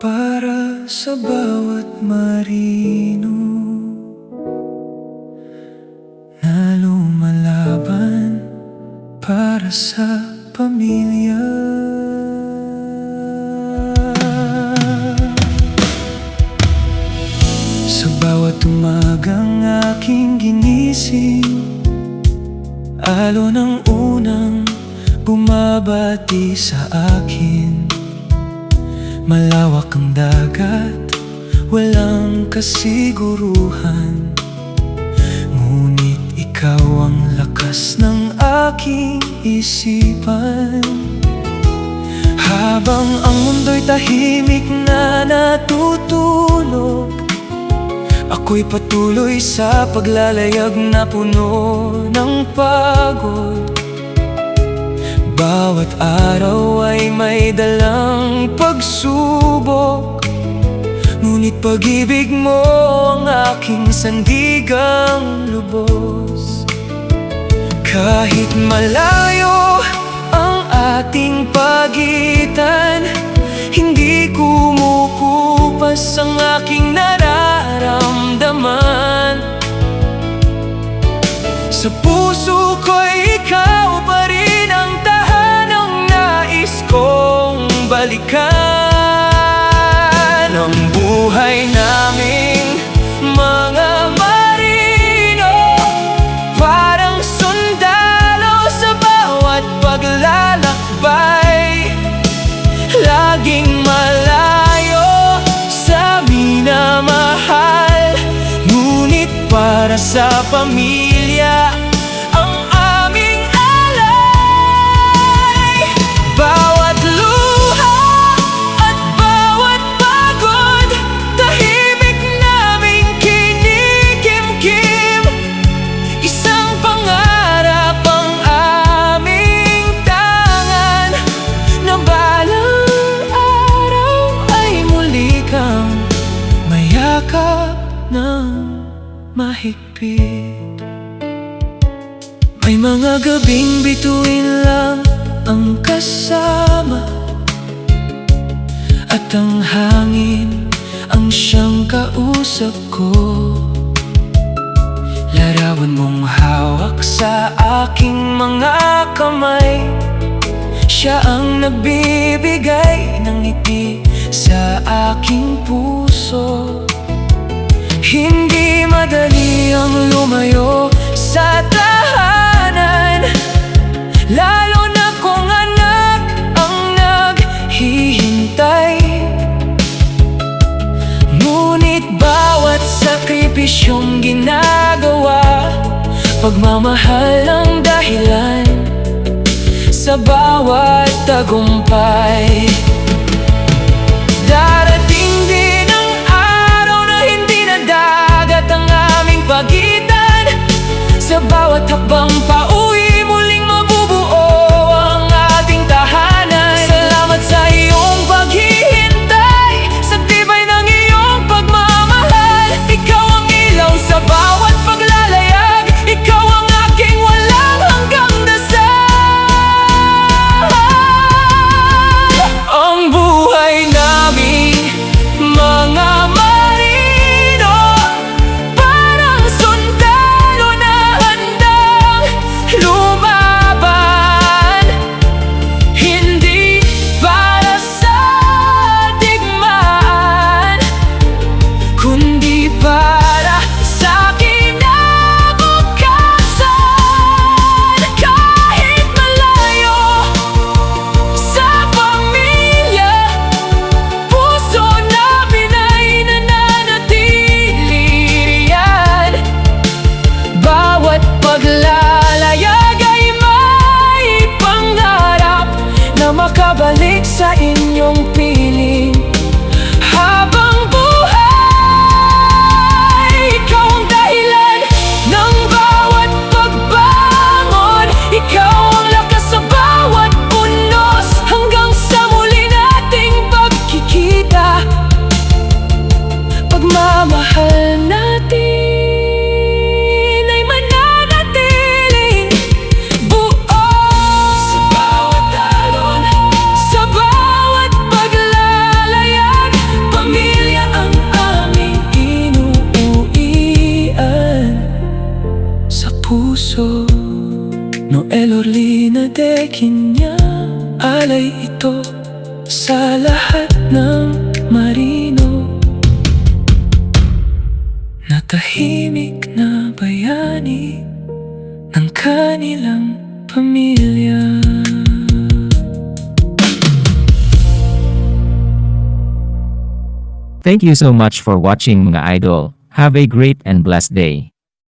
para sa bawat marino na lumalaban para sa pamilya. Sa bawat umagang aking ginising, alon ang unang bumabati sa akin. Malawak ang dagat, walang kasiguruhan, ngunit ikaw ang lakas ng aking isipan. Habang ang mundo'y tahimik na natutulog, ako'y patuloy sa paglalayag na puno ng pagod. Bawat araw ay may dalang pagsubok, ngunit pag-ibig mo ang aking sandigang lubos. Kahit malayo ang ating pagitan, hindi kumukupas ang aking nararamdaman. Sa puso ko'y ikaw pa rin ang tahanang nais kong balikan. Ang buhay naming mga marino, parang sundalo sa bawat paglalakbay, laging malayo sa minamahal, ngunit para sa pamilya ang aming alay. Bawat luha at bawat pagod, tahimik naming kinikimkim. Isang pangarap ang aming tangan, na balang araw ay muli kang mayakap ng mahigpit. May mga gabing bituin lang ang kasama, at ang hangin ang siyang kausap ko. Larawan mong hawak sa aking mga kamay, siya ang nagbibigay ng ngiti sa aking puso. Hindi madali ang lumayo sa tahanan, lalo na kung anak ang naghihintay. Ngunit bawat sakripisyong ginagawa, pagmamahal ang dahilan sa bawat tagumpay. Darating din ang araw na hindi na dagat ang aming pagitan. Sa bawat hakbang pauwi, muling mabubuo ang ating tahanan. Salamat sa iyong paghihintay, sa tibay ng iyong pagmamahal. Ikaw ang ilaw sa bawat paglalayag, ikaw ang aking walang hanggang dasal. Ang Dinadekin niya, alay ito sa lahat ng marino na tahimik na bayani ng kanilang pamilya. Thank you so much for watching mga idol. Have a great and blessed day.